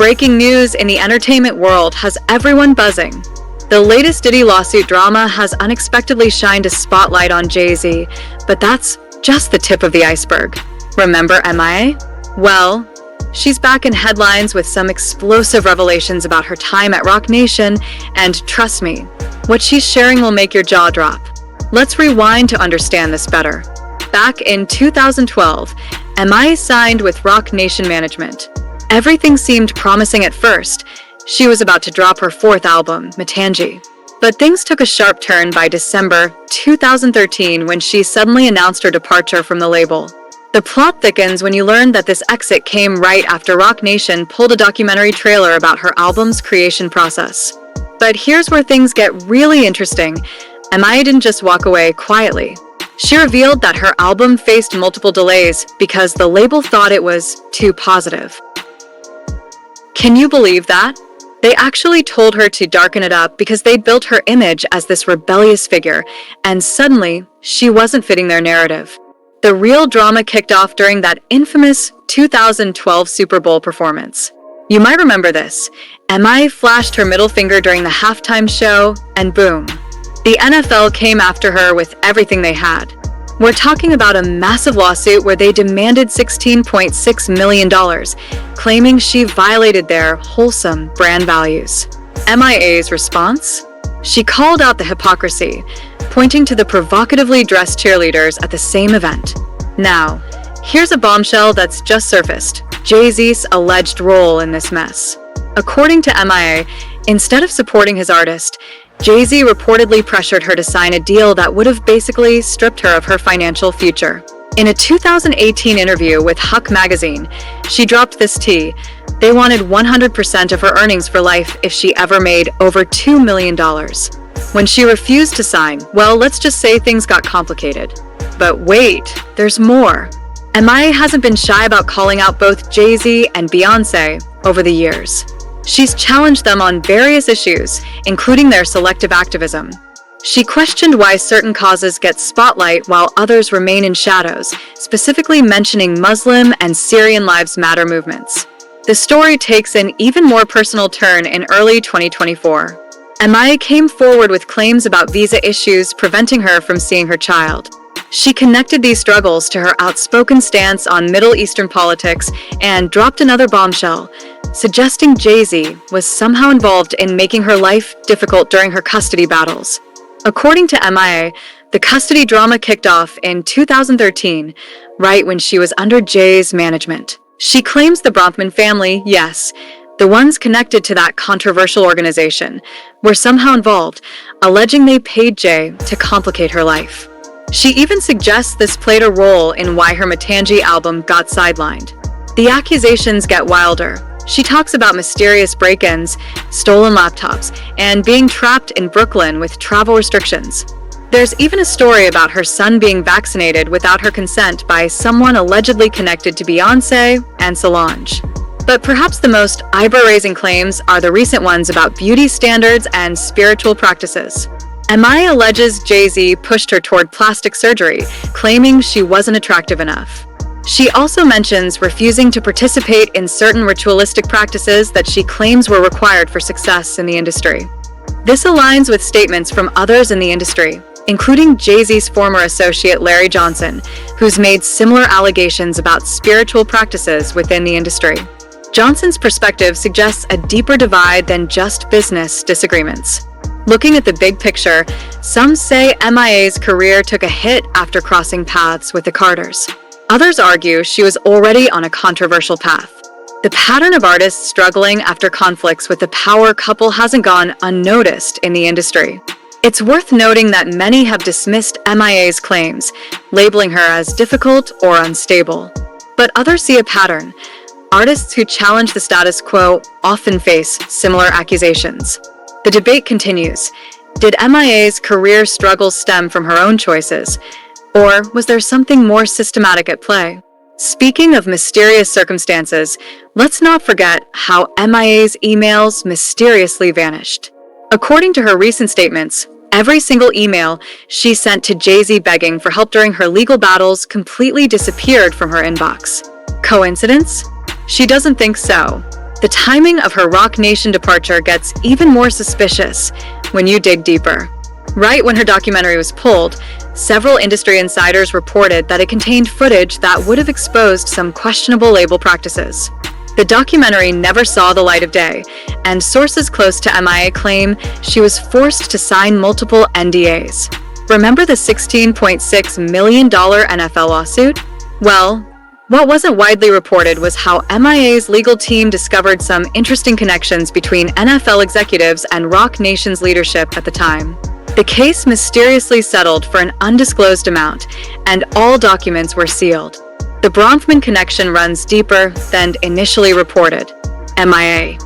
Breaking news in the entertainment world has everyone buzzing. The latest Diddy lawsuit drama has unexpectedly shined a spotlight on Jay-Z, but that's just the tip of the iceberg. Remember M.I.A? Well, she's back in headlines with some explosive revelations about her time at Roc Nation, and trust me, what she's sharing will make your jaw drop. Let's rewind to understand this better. Back in 2012, M.I.A signed with Roc Nation Management. Everything seemed promising at first. She was about to drop her fourth album, Matangi. But things took a sharp turn by December 2013 when she suddenly announced her departure from the label. The plot thickens when you learn that this exit came right after Roc Nation pulled a documentary trailer about her album's creation process. But here's where things get really interesting. M.I.A didn't just walk away quietly. She revealed that her album faced multiple delays because the label thought it was too positive. Can you believe that? They actually told her to darken it up because they built her image as this rebellious figure, and suddenly, she wasn't fitting their narrative. The real drama kicked off during that infamous 2012 Super Bowl performance. You might remember this. M.I.A flashed her middle finger during the halftime show, and boom. The NFL came after her with everything they had. We're talking about a massive lawsuit where they demanded $16.6 million, claiming she violated their wholesome brand values. M.I.A.'s response? She called out the hypocrisy, pointing to the provocatively dressed cheerleaders at the same event. Now, here's a bombshell that's just surfaced: Jay-Z's alleged role in this mess. According to M.I.A, instead of supporting his artist, Jay-Z reportedly pressured her to sign a deal that would have basically stripped her of her financial future. In a 2018 interview with Huck magazine, she dropped this tea. They wanted 100% of her earnings for life if she ever made over $2 million. When she refused to sign, well, let's just say things got complicated. But wait, there's more. M.I.A hasn't been shy about calling out both Jay-Z and Beyoncé over the years. She's challenged them on various issues, including their selective activism. She questioned why certain causes get spotlight while others remain in shadows, specifically mentioning Muslim and Syrian Lives Matter movements. The story takes an even more personal turn in early 2024. M.I.A came forward with claims about visa issues preventing her from seeing her child. She connected these struggles to her outspoken stance on Middle Eastern politics and dropped another bombshell, suggesting Jay-Z was somehow involved in making her life difficult during her custody battles. According to M.I.A, the custody drama kicked off in 2013, right when she was under Jay's management. She claims the Bronfman family, yes, the ones connected to that controversial organization, were somehow involved, alleging they paid Jay to complicate her life. She even suggests this played a role in why her Matangi album got sidelined. The accusations get wilder. She talks about mysterious break-ins, stolen laptops, and being trapped in Brooklyn with travel restrictions. There's even a story about her son being vaccinated without her consent by someone allegedly connected to Beyoncé and Solange. But perhaps the most eyebrow-raising claims are the recent ones about beauty standards and spiritual practices. M.I.A alleges Jay-Z pushed her toward plastic surgery, claiming she wasn't attractive enough. She also mentions refusing to participate in certain ritualistic practices that she claims were required for success in the industry. This aligns with statements from others in the industry, including Jay-Z's former associate Larry Johnson, who's made similar allegations about spiritual practices within the industry. Johnson's perspective suggests a deeper divide than just business disagreements. Looking at the big picture, some say M.I.A.'s career took a hit after crossing paths with the Carters. Others argue she was already on a controversial path. The pattern of artists struggling after conflicts with the power couple hasn't gone unnoticed in the industry. It's worth noting that many have dismissed M.I.A.'s claims, labeling her as difficult or unstable. But others see a pattern. Artists who challenge the status quo often face similar accusations. The debate continues. Did M.I.A.'s career struggles stem from her own choices? Or was there something more systematic at play? Speaking of mysterious circumstances, let's not forget how M.I.A.'s emails mysteriously vanished. According to her recent statements, every single email she sent to Jay-Z begging for help during her legal battles completely disappeared from her inbox. Coincidence? She doesn't think so. The timing of her Roc Nation departure gets even more suspicious when you dig deeper. Right when her documentary was pulled, several industry insiders reported that it contained footage that would have exposed some questionable label practices. The documentary never saw the light of day, and sources close to M.I.A. claim she was forced to sign multiple NDAs. Remember the $16.6 million NFL lawsuit? Well, what wasn't widely reported was how M.I.A.'s legal team discovered some interesting connections between NFL executives and Roc Nation's leadership at the time. The case mysteriously settled for an undisclosed amount, and all documents were sealed. The Bronfman connection runs deeper than initially reported. M.I.A.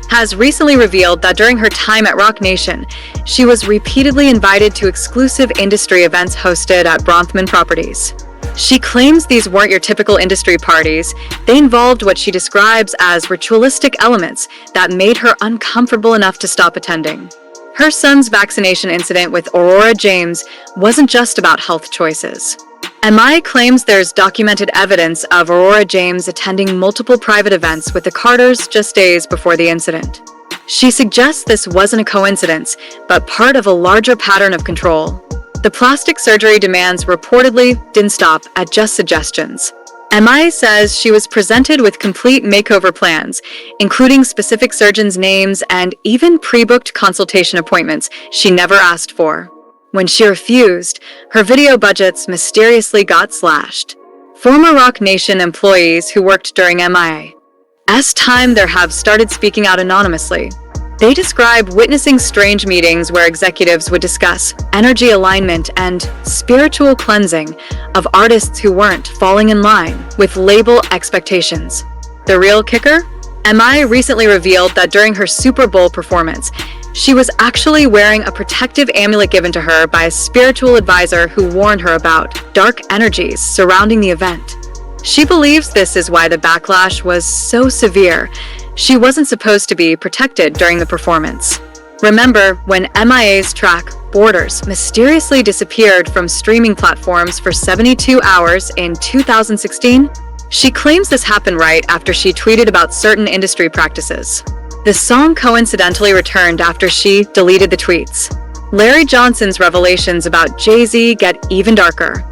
has recently revealed that during her time at Roc Nation, she was repeatedly invited to exclusive industry events hosted at Bronfman properties. She claims these weren't your typical industry parties. They involved what she describes as ritualistic elements that made her uncomfortable enough to stop attending. Her son's vaccination incident with Aurora James wasn't just about health choices. M.I.A. claims there's documented evidence of Aurora James attending multiple private events with the Carters just days before the incident. She suggests this wasn't a coincidence, but part of a larger pattern of control. The plastic surgery demands reportedly didn't stop at just suggestions. M.I.A. says she was presented with complete makeover plans, including specific surgeons' names and even pre-booked consultation appointments she never asked for. When she refused, her video budgets mysteriously got slashed. Former Roc Nation employees who worked during M.I.A.'s time there have started speaking out anonymously. They describe witnessing strange meetings where executives would discuss energy alignment and spiritual cleansing of artists who weren't falling in line with label expectations. The real kicker? M.I.A. recently revealed that during her Super Bowl performance, she was actually wearing a protective amulet given to her by a spiritual advisor who warned her about dark energies surrounding the event. She believes this is why the backlash was so severe. She wasn't supposed to be protected during the performance. Remember when M.I.A.'s track, Borders, mysteriously disappeared from streaming platforms for 72 hours in 2016? She claims this happened right after she tweeted about certain industry practices. The song coincidentally returned after she deleted the tweets. Larry Johnson's revelations about Jay-Z get even darker.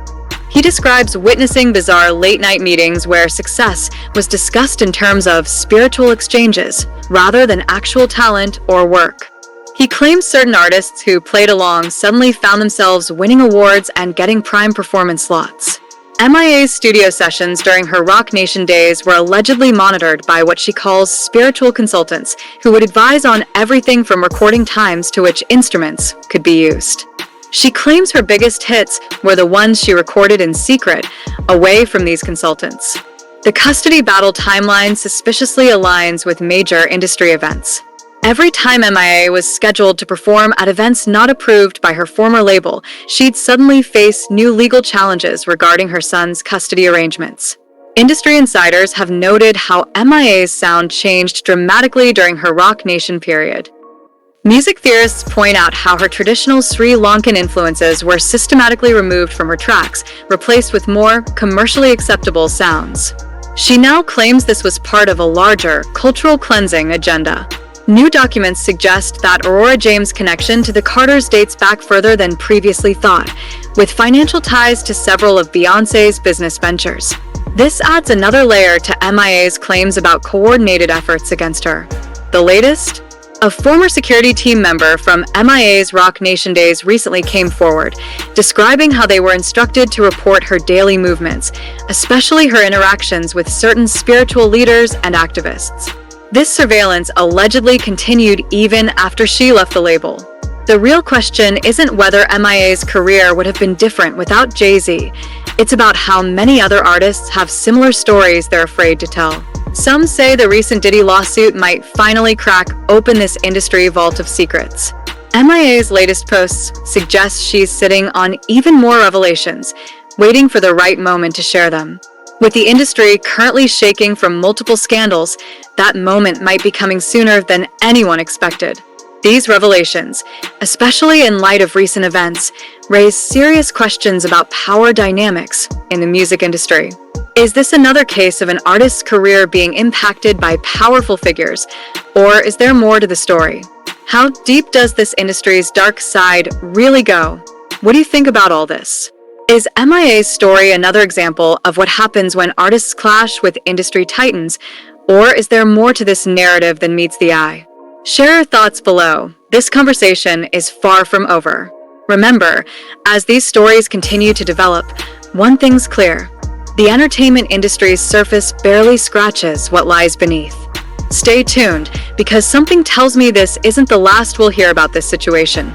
He describes witnessing bizarre late-night meetings where success was discussed in terms of spiritual exchanges rather than actual talent or work. He claims certain artists who played along suddenly found themselves winning awards and getting prime performance slots. M.I.A.'s studio sessions during her Roc Nation days were allegedly monitored by what she calls spiritual consultants who would advise on everything from recording times to which instruments could be used. She claims her biggest hits were the ones she recorded in secret, away from these consultants. The custody battle timeline suspiciously aligns with major industry events. Every time M.I.A. was scheduled to perform at events not approved by her former label, she'd suddenly face new legal challenges regarding her son's custody arrangements. Industry insiders have noted how M.I.A.'s sound changed dramatically during her Roc Nation period. Music theorists point out how her traditional Sri Lankan influences were systematically removed from her tracks, replaced with more commercially acceptable sounds. She now claims this was part of a larger cultural cleansing agenda. New documents suggest that Aurora James' connection to the Carters dates back further than previously thought, with financial ties to several of Beyoncé's business ventures. This adds another layer to M.I.A.'s claims about coordinated efforts against her. The latest? A former security team member from M.I.A.'s Roc Nation days recently came forward, describing how they were instructed to report her daily movements, especially her interactions with certain spiritual leaders and activists. This surveillance allegedly continued even after she left the label. The real question isn't whether M.I.A.'s career would have been different without Jay-Z. It's about how many other artists have similar stories they're afraid to tell. Some say the recent Diddy lawsuit might finally crack open this industry vault of secrets. M.I.A.'s latest posts suggest she's sitting on even more revelations, waiting for the right moment to share them. With the industry currently shaking from multiple scandals, that moment might be coming sooner than anyone expected. These revelations, especially in light of recent events, raise serious questions about power dynamics in the music industry. Is this another case of an artist's career being impacted by powerful figures, or is there more to the story? How deep does this industry's dark side really go? What do you think about all this? Is M.I.A.'s story another example of what happens when artists clash with industry titans, or is there more to this narrative than meets the eye? Share your thoughts below. This conversation is far from over. Remember, as these stories continue to develop, one thing's clear: the entertainment industry's surface barely scratches what lies beneath. Stay tuned, because something tells me this isn't the last we'll hear about this situation.